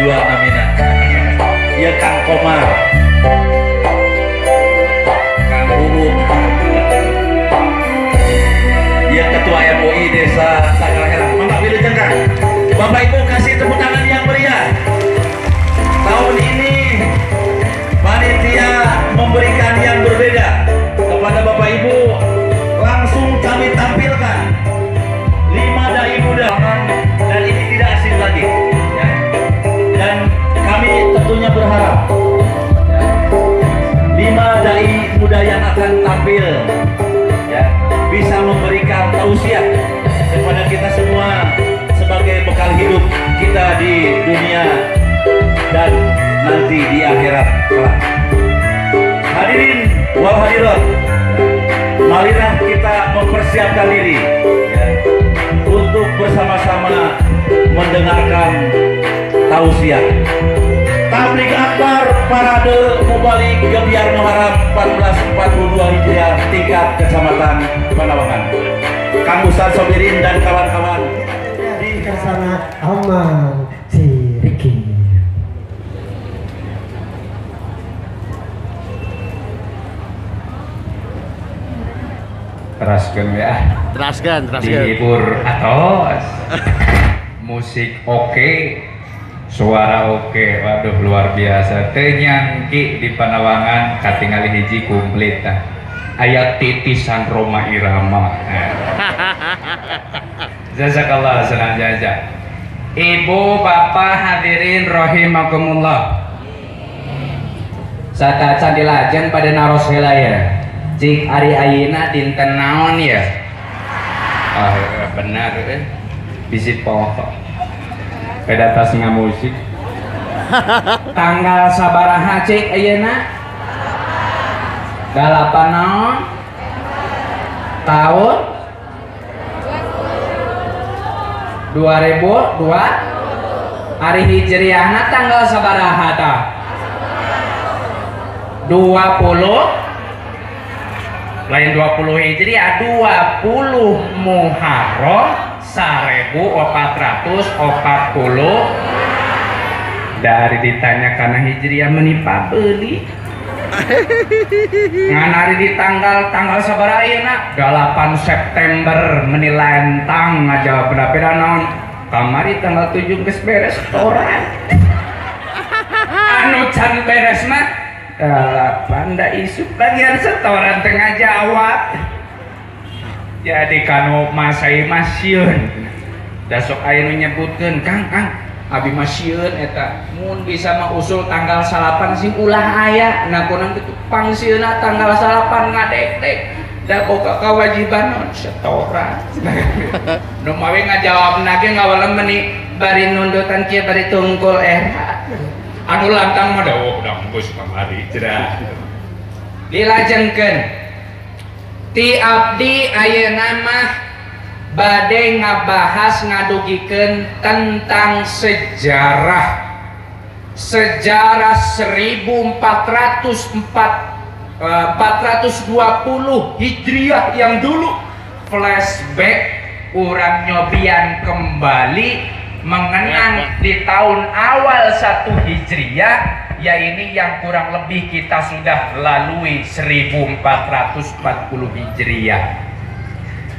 jual namina. Iya Kang Komar, Kang Ubu, iya Ketua MUI Desa Sagalhera. Mangga wilujeng Kang. Bapak Ibu kasih tepuk tangan yang meriah. Tahun ini panitia memberikan yang berbeda kepada Bapak Ibu. Langsung kami tampilkan 5 dai muda, dan ini tidak asing lagi ya. Dan kami tentunya berharap ya, 5 dai muda yang akan tampil ya, bisa memberikan tausiah kepada kita semua sebagai bekal hidup kita di dunia dan nanti di akhirat kelak. Hadirin wal hadirat, marilah kita mempersiapkan diri ya, untuk bersama-sama mendengarkan tausiah Tabligh Akbar Parade Mubalik Gebiar Muharram 1442 Hijriah tingkat Kecamatan Panawangan. Kang Ustaz Sobirin dan kawan-kawan di sana aman si Riki. Teraskan ya. Teraskan. Dihibur atos. Musik oke, suara oke. Waduh luar biasa. Tenyangki di Panawangan katingali hiji komplit. Ayat titisan Roma Irama. Jazakallah senang jaza. Ibu, bapak, hadirin rahimakumullah. Satacan dilajeng pada naros ya. Cik ari ayeuna dinten naon ya? Benar bisi poho. Beda tas ngamusik. Tanggal sabaraha cik ayeuna? 8 naon? Tahun 2002 hari hijriahna tanggal sabaraha tah? 20 lain 20 Hijriah, 20 Muharram 1440. Dari ditanya karena Hijriah menipa beli nganari di tanggal sabaraha ayeuna 8 September menilentang ngajawab beda naon kamari tanggal 7 geus beres toran anu can beres mah 8 da isu bagian setoran tengah jawab. Jadi kanu masai masieun da sok aya menyebutkeun Kang abi masieun eta mun bisa mah usul tanggal 8 sing ulah aya nakunan kitu pangsieunna tanggal 8 ngadek-dek da boga kewajiban non setoran. Nu mawe ngajawabna ge ngawalem meuni bari nundutan kieu bari tungkul anu lantang mah dawuh dang geus kamari cenah. Dilajengkeun ti abdi ayeuna mah bade ngabahas ngadugikeun tentang sejarah 420 Hijriah yang dulu, flashback urang nyobian kembali mengenang di tahun awal 1 Hijriah, ya ini yang kurang lebih kita sudah lalui 1440 Hijriah.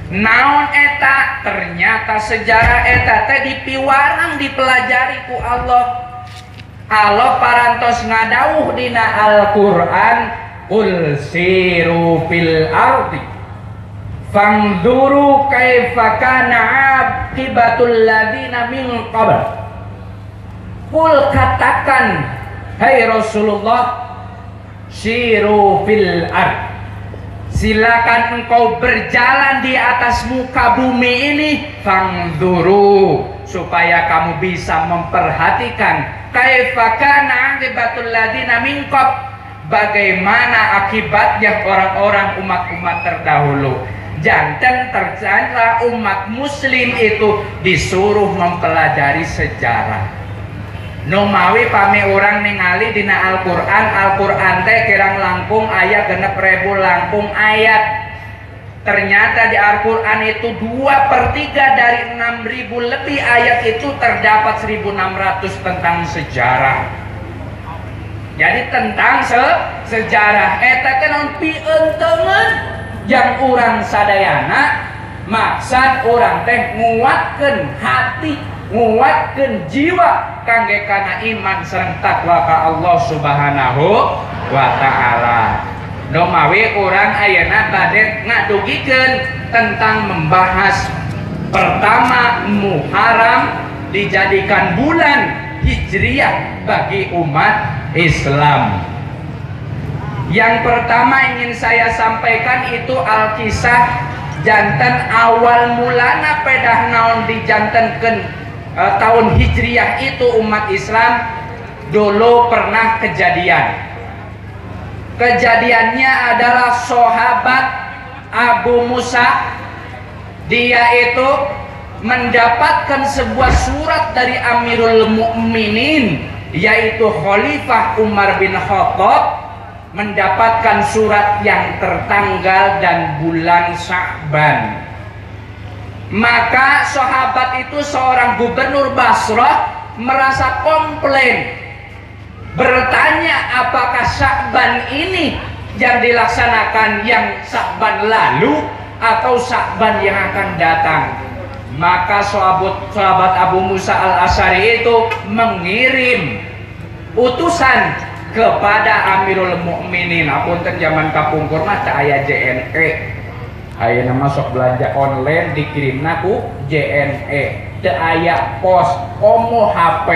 Naon eta? Ternyata sejarah eta teh dipiwarang dipelajari ku Allah. Allah parantos ngadawuh dina Al-Qur'an, qul siru fil ardi fangduru kaifa kana aqibatul ladina min qabl. Qul katakan, hai Rasulullah, siru fil ard, silakan engkau berjalan di atas muka bumi ini, fangduru, supaya kamu bisa memperhatikan kaifa kana aqibatul ladina min qabl, bagaimana akibatnya orang-orang umat-umat terdahulu. Janten ternyata umat muslim itu disuruh mempelajari sejarah. Numawi pami orang ningali dina Al-Qur'an teh kirang langkung ayat 6.000 langkung ayat. Ternyata di Al-Quran itu 2/3 dari 6.000 lebih ayat itu terdapat 1.600 tentang sejarah. Jadi tentang sejarah. Eta teh naon pienteungan yang urang sadayana maksud urang teh nguatkeun hati, nguatkeun jiwa kangge kana iman sareng takwa ka Allah Subhanahu wa taala. Domawi orang ayeuna bade ngadugikeun tentang membahas pertama Muharram dijadikan bulan Hijriah bagi umat Islam. Yang pertama ingin saya sampaikan itu Alkisah janten awal mulana pedah naon dijantenkeun tahun Hijriah itu umat Islam dulu pernah kejadian. Kejadiannya adalah sahabat Abu Musa, dia itu mendapatkan sebuah surat dari Amirul Mukminin yaitu Khalifah Umar bin Khattab, mendapatkan surat yang tertanggal dan bulan Sya'ban. Maka sahabat itu seorang gubernur Basrah merasa komplain, bertanya apakah Sya'ban ini yang dilaksanakan yang Sya'ban lalu atau Sya'ban yang akan datang. Maka sahabat Abu Musa al-Asy'ari itu mengirim utusan kepada Amirul Mukminin. Apunten zaman kapungkur mah teu aya JNE. Ayeuna masuk belanja online dikirimna ku JNE. Teu aya pos, komo HP,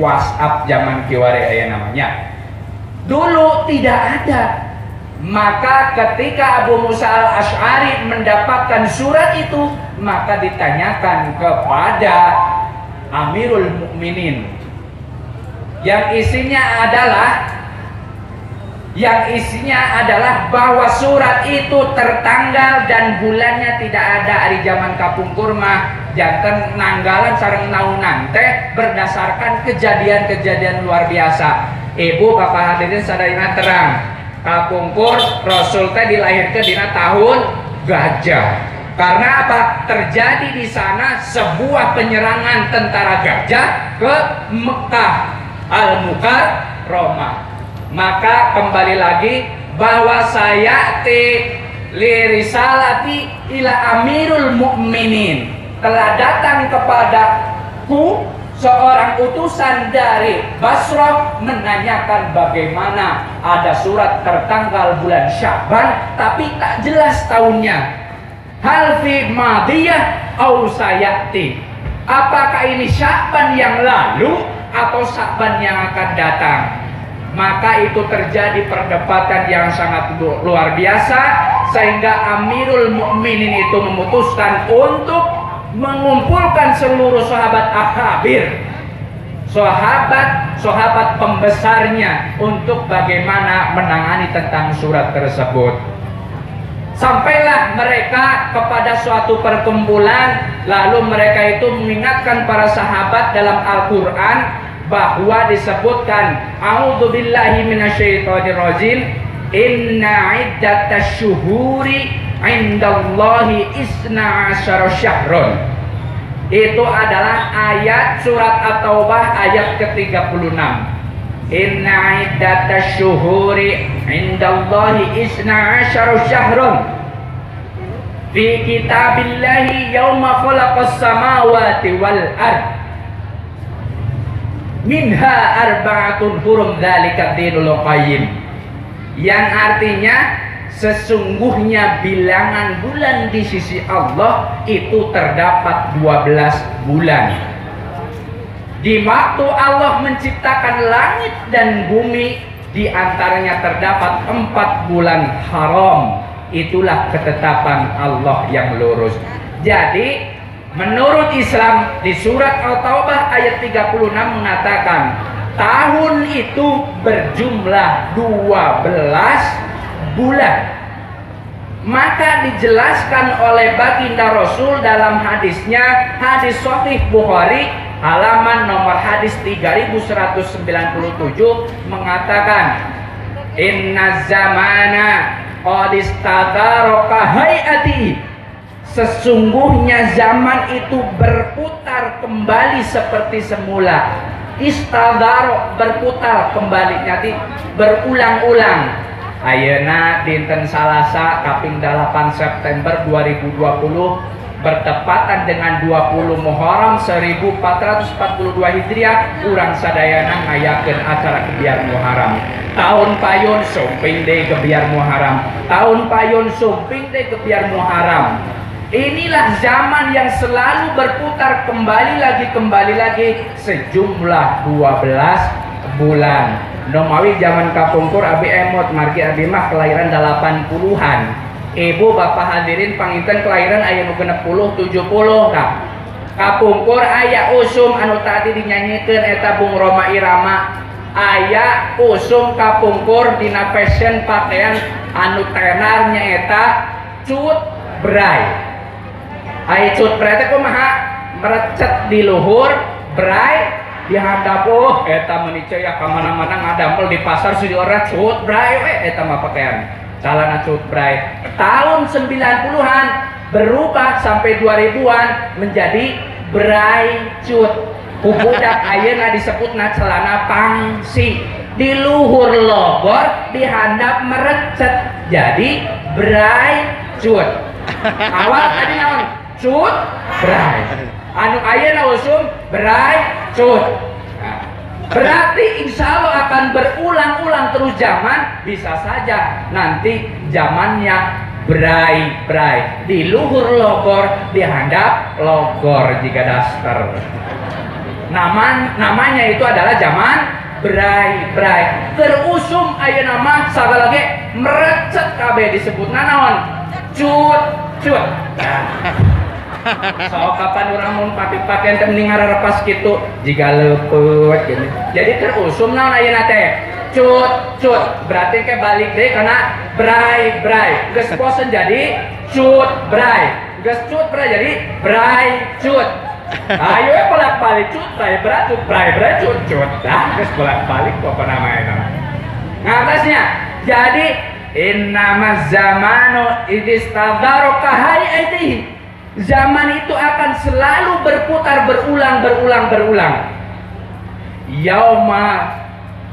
WhatsApp zaman kiwari aya namanya. Dulu tidak ada. Maka ketika Abu Musa al-Asy'ari mendapatkan surat itu, maka ditanyakan kepada Amirul Mukminin. Yang isinya adalah bahwa surat itu tertanggal dan bulannya tidak ada. Ari zaman kapungkur mah janten nanggalan sareng naunan teh berdasarkan kejadian-kejadian luar biasa. Ibu bapak hadirin sadayana terang, kapungkur Rasul teh dilahirkan dina tahun gajah. Karena apa? Terjadi di sana sebuah penyerangan tentara gajah ke Mekah Al-Mukarramah. Maka kembali lagi bahwa saya lirisalati ila Amirul Mukminin, telah datang kepadaku seorang utusan dari Basrah menanyakan bagaimana ada surat tertanggal bulan Sya'ban tapi tak jelas tahunnya. Hal fi madiyah au sayati, apakah ini Sya'ban yang lalu atau Sya'ban yang akan datang? Maka itu terjadi perdebatan yang sangat luar biasa sehingga Amirul Mukminin itu memutuskan untuk mengumpulkan seluruh sahabat akabir, sahabat pembesarnya untuk bagaimana menangani tentang surat tersebut. Sampailah mereka kepada suatu perkumpulan, lalu mereka itu mengingatkan para sahabat dalam Al-Quran bahwa disebutkan a'udzubillahi minasyaitonirrajim, inna iddatash syuhuri indallahi isna asyara syahrun. Itu adalah ayat surat At-Taubah ayat ke-36. Inna iddatash syuhuri indallahi isna asyara syahrun fi kitabillahi yauma khalaqas samawati wal ard minha arba'atun hurum dzalika dinul qayyim, yang artinya sesungguhnya bilangan bulan di sisi Allah itu terdapat 12 bulan. Di waktu Allah menciptakan langit dan bumi, di antaranya terdapat 4 bulan haram. Itulah ketetapan Allah yang lurus. Jadi menurut Islam di surat At-Taubah ayat 36 mengatakan tahun itu berjumlah 12 bulan. Maka dijelaskan oleh baginda Rasul dalam hadisnya, hadis Sahih Bukhari halaman nomor hadis 3197 mengatakan inna zamana Qadistadaraka hayati, sesungguhnya zaman itu berputar kembali seperti semula. Istadaro, berputar kembali, jadi berulang-ulang. Ayeuna dinten Salasa kaping 8 September 2020 bertepatan dengan 20 Muharram 1442 Hijriah, urang sadayana ngayakeun acara Gebiar Muharram. Tahun payon sumping deui Gebiar Muharram. Tahun payon sumping deui Gebiar Muharram. Inilah zaman yang selalu berputar kembali lagi sejumlah 12 bulan. Nomawi zaman kapungkur abi emot margi abi mah kelahiran 80-an. Ibu bapak hadirin panginten kelahiran aya nu 60 70. Nah, kapungkur aya usum anu tadi dinyanyikeun eta Bung Roma Irama. Aya usum kapungkur dina fashion pakaian anu tenar nyaeta cut bray. Aya cut bray teh kumaha? Merecet di luhur, bray di handap. Oh, eta meuni ya ka mana-mana ngadampel di pasar si ora cut bray we eta mah pakaian. Calana cut bray. Tahun 90-an berubah sampai 2000-an menjadi bray cut. Budak ayeuna disebutna celana pangsi. Di luhur logor, di handap merecet. Jadi bray cut. Awal tadi naon? Cut bray. Anu ayeuna usum bray cut. Berarti insya Allah akan berulang-ulang terus zaman. Bisa saja nanti zamannya bray di luhur logor, di handap logor jika daster. Namanya itu adalah zaman bray. Terusum aya nama sagala ge merecet kabeh disebut naon? Cut. So kapan orang mun pakaian teh mending ngarerepas kitu jiga leupet gini. Jadi terusum naon ayeuna teh? Cut. Berarti ke balik deui kana bray. Geus bosen jadi cut bray. Geus cut bray jadi bray cut. Ayo bolak-balik cut bray cut. Dah geus bolak-balik apa namanya? Ngatasnya. Jadi innamaz zamanu idistadaro kahayatihi. Zaman itu akan selalu berputar berulang.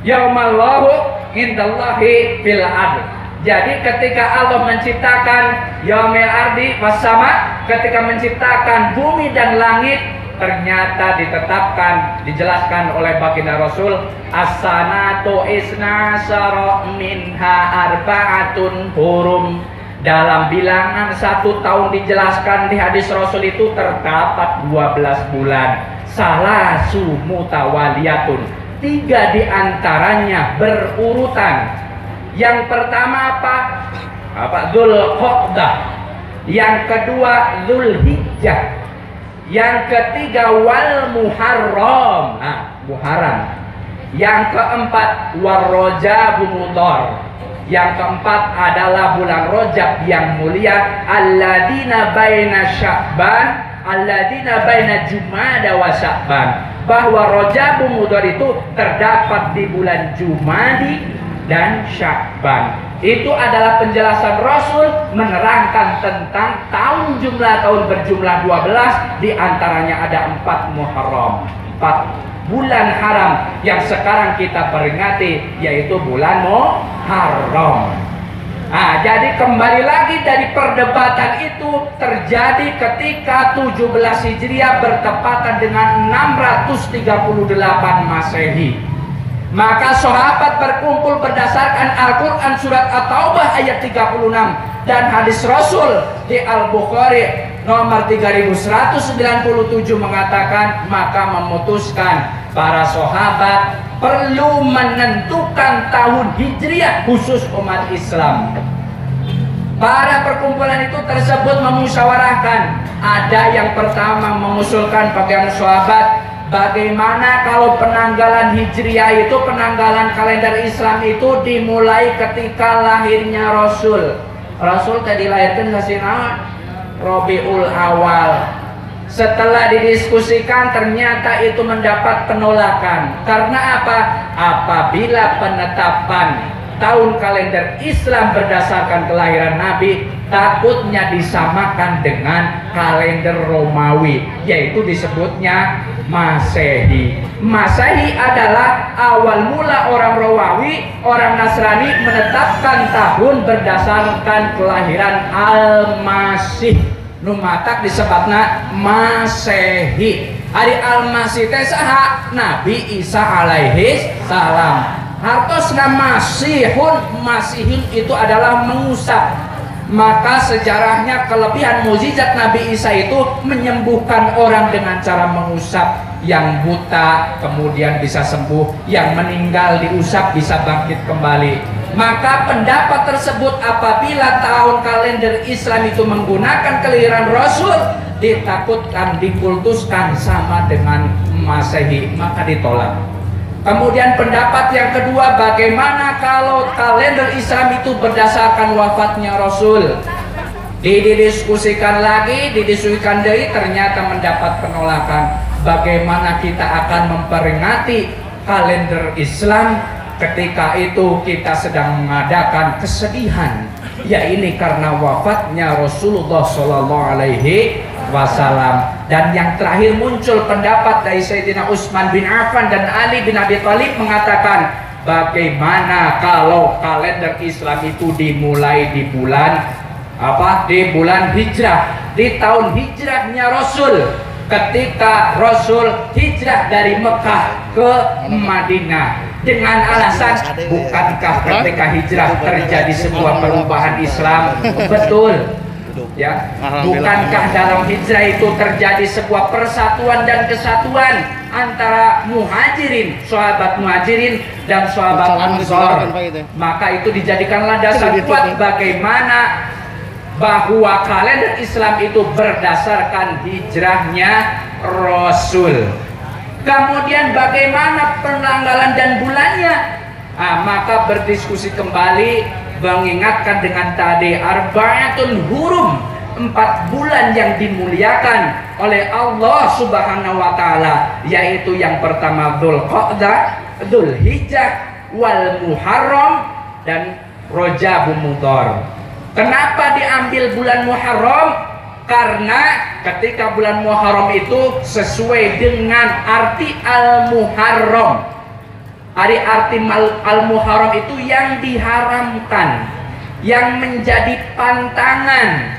Yaumallahu indallahi fil ard. Jadi ketika Allah menciptakan yaumil ardi wassama, ketika menciptakan bumi dan langit, ternyata ditetapkan, dijelaskan oleh baginda Rasul, as-sanatu isna syara minha arba'atun hurum. Dalam bilangan 1 tahun dijelaskan di hadis Rasul itu terdapat 12 bulan. Salasu mutawaliyatun. 3 diantaranya berurutan. Yang pertama apa? Dzulqa'dah. Yang kedua Dzulhijjah. Yang ketiga wal Muharram. Muharram. Yang keempat warrajab mudhar. Yang keempat adalah bulan Rajab yang mulia, alladina baina Jumada wa Sya'ban. Bahwa Rajab Mudhar itu terdapat di bulan Jumadi dan Sya'ban. Itu adalah penjelasan Rasul menerangkan tentang jumlah tahun berjumlah 12, di antaranya ada 4 Muharram, 4 bulan haram yang sekarang kita peringati, yaitu bulan Muharram. Jadi kembali lagi dari perdebatan itu terjadi ketika 17 Hijriah bertepatan dengan 638 Masehi. Maka sahabat berkumpul berdasarkan Al-Quran surat At-Taubah ayat 36 dan hadis Rasul di Al-Bukhari nomor 3197 mengatakan, maka memutuskan para sahabat perlu menentukan tahun Hijriah khusus umat Islam. Para perkumpulan itu tersebut memusyawarahkan. Ada yang pertama mengusulkan bagian sahabat, bagaimana kalau penanggalan Hijriah itu, penanggalan kalender Islam itu dimulai ketika lahirnya Rasul. Rasul tadi dilahirkan kasih nama Rabiul Awal. Setelah didiskusikan ternyata itu mendapat penolakan. Karena apa? Apabila penetapan tahun kalender Islam berdasarkan kelahiran Nabi takutnya disamakan dengan kalender Romawi, yaitu disebutnya Masehi. Masehi adalah awal mula orang Romawi, orang Nasrani menetapkan tahun berdasarkan kelahiran Al-Masih. Numatak disebutna Masehi. Hari Al-Masih teh saha? Nabi Isa alaihi salam. Hartosna Masihun, Masihin itu adalah mengusap. Maka sejarahnya kelebihan mukjizat Nabi Isa itu menyembuhkan orang dengan cara mengusap. Yang buta kemudian bisa sembuh, yang meninggal diusap bisa bangkit kembali. Maka pendapat tersebut apabila tahun kalender Islam itu menggunakan kelahiran Rasul ditakutkan dikultuskan sama dengan Masehi, maka ditolak. Kemudian pendapat yang kedua, bagaimana kalau kalender Islam itu berdasarkan wafatnya Rasul? Didiskusikan lagi, didiskusikan deui, ternyata mendapat penolakan. Bagaimana kita akan memperingati kalender Islam ketika itu kita sedang mengadakan kesedihan, ya ini karena wafatnya Rasulullah Shallallahu Alaihi Wasallam. Dan yang terakhir muncul pendapat dari Sayyidina Utsman bin Affan dan Ali bin Abi Thalib mengatakan, bagaimana kalau kalender Islam itu dimulai di bulan apa? Di bulan Hijrah, di tahun hijrahnya Rasul. Ketika Rasul hijrah dari Mekah ke Madinah dengan alasan, bukankah ketika hijrah terjadi sebuah perubahan Islam? Betul. Ya, bukankah dalam hijrah itu terjadi sebuah persatuan dan kesatuan antara muhajirin, sahabat muhajirin dan sahabat ansor? Maka itu dijadikanlah dasar kuat bagaimana bahwa kalender Islam itu berdasarkan hijrahnya Rasul. Kemudian bagaimana penanggalan dan bulannya? Maka berdiskusi kembali, mengingatkan dengan tadi Arba'atul Hurum, 4 bulan yang dimuliakan oleh Allah Subhanahu wa taala, yaitu yang pertama Dzulqa'dah, Dzulhijjah, wal Muharram dan Rajab Mudhar. Kenapa diambil bulan Muharram? Karena ketika bulan Muharram itu sesuai dengan arti Al-Muharram. Arti Al-Muharram itu yang diharamkan, yang menjadi pantangan,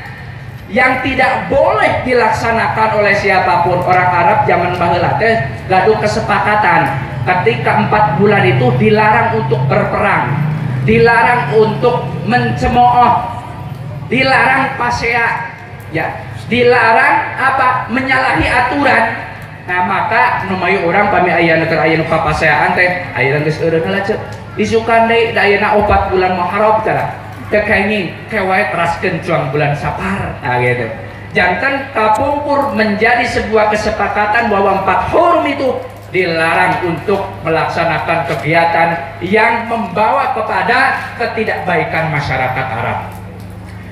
yang tidak boleh dilaksanakan oleh siapapun. Orang Arab zaman baheula teh gaduh kesepakatan ketika 4 bulan itu dilarang untuk berperang, dilarang untuk mencemooh, dilarang pasea, ya, dilarang apa? Menyalahi aturan. Nah, maka numayu orang pami aya keur aya nu papaseaan teh, aya geus eureun heula ceuk. Isukan deui da ayeuna 4 bulan Muharram cara. Teu kaenging kewae teraskeun cuang bulan Sapar. Nah, gitu. Jantan kapungkur menjadi sebuah kesepakatan bahwa 4 hurum itu dilarang untuk melaksanakan kegiatan yang membawa kepada ketidakbaikan masyarakat Arab.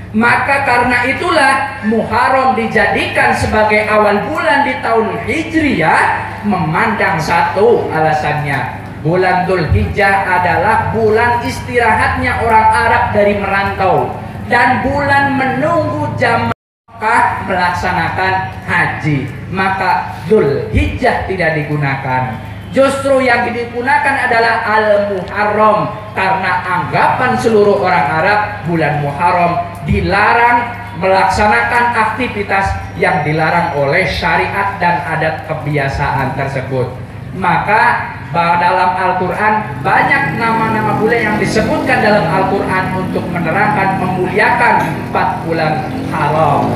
Maka karena itulah Muharram dijadikan sebagai awal bulan di tahun Hijriyah, memandang satu alasannya, bulan Dzulhijjah adalah bulan istirahatnya orang Arab dari merantau dan bulan menunggu jamaah melaksanakan haji. Maka Dzulhijjah tidak digunakan. Justru yang digunakan adalah Al-Muharram, karena anggapan seluruh orang Arab bulan Muharram dilarang melaksanakan aktivitas yang dilarang oleh syariat dan adat kebiasaan tersebut. Maka dalam Al-Quran banyak nama-nama bulan yang disebutkan dalam Al-Quran untuk menerangkan, memuliakan 4 bulan haram.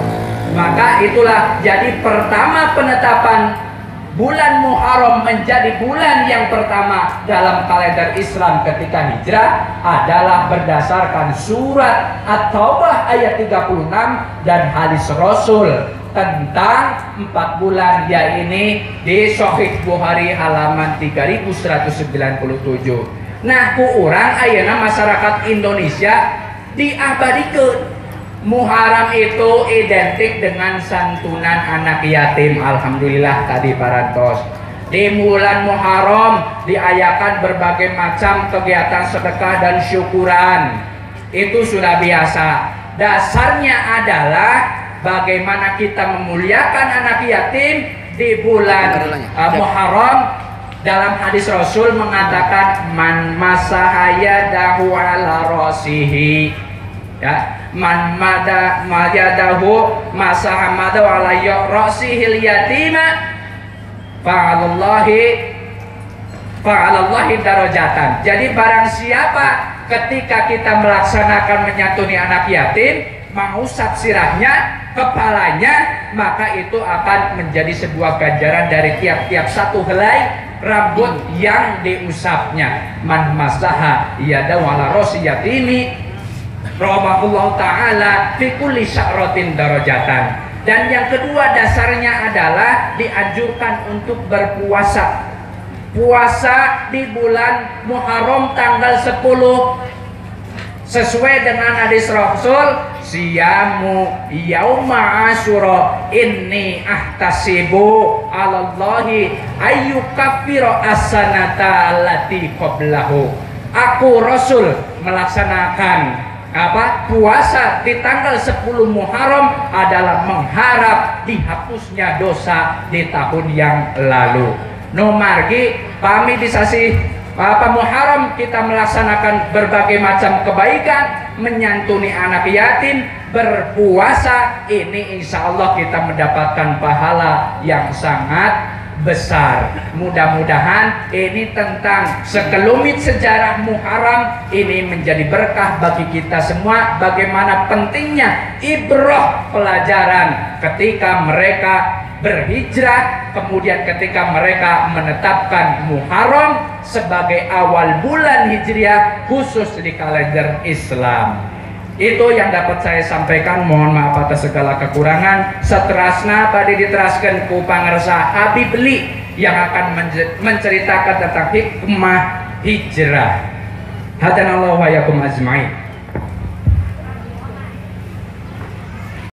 Maka itulah jadi pertama penetapan bulan Muharram menjadi bulan yang pertama dalam kalender Islam ketika hijrah adalah berdasarkan surat At-Taubah ayat 36 dan hadis Rasul tentang 4 bulan, yaitu di Sahih Bukhari halaman 3197. Nah, ku urang ayeuna masyarakat Indonesia diabadikeun Muharram itu identik dengan santunan anak yatim. Alhamdulillah tadi parantos Di bulan Muharram diayakan berbagai macam kegiatan sedekah dan syukuran. Itu sudah biasa. Dasarnya adalah bagaimana kita memuliakan anak yatim di bulan Muharram. Dalam hadis Rasul mengatakan man masahaya dahu ala rasihi, ya, man mada majadahu masahamadu ala rasihil yatima fa'alallahi darajatan. Jadi barang siapa ketika kita melaksanakan menyantuni anak yatim, mengusap sirahnya, kepalanya, maka itu akan menjadi sebuah ganjaran dari tiap-tiap satu helai rambut yang diusapnya. Man masaha yada wala rasi yatimi rahimahullah ta'ala fi kulli sya'ratin darajatan. Dan yang kedua dasarnya adalah dianjurkan untuk berpuasa. Puasa di bulan Muharram tanggal 10 sesuai dengan hadis Rasul, siyamu yauma asyura inni ahtasibu 'alallahi ayyukaffira as-sanata allati qablahu. Aku Rasul melaksanakan puasa di tanggal 10 Muharram adalah mengharap dihapusnya dosa di tahun yang lalu. No margi kami disasi Muharram kita melaksanakan berbagai macam kebaikan, menyantuni anak yatim, berpuasa, ini insya Allah kita mendapatkan pahala yang sangat besar. Mudah-mudahan ini tentang sekelumit sejarah Muharram ini menjadi berkah bagi kita semua, bagaimana pentingnya ibrah pelajaran ketika mereka berhijrah, kemudian ketika mereka menetapkan Muharram sebagai awal bulan Hijriah khusus di kalender Islam. Itu yang dapat saya sampaikan. Mohon maaf atas segala kekurangan. Seterusnya tadi diteraskan ku pangersa Habib Li yang akan menceritakan tentang hikmah hijrah. Hadanallahu wa yakum ajmain.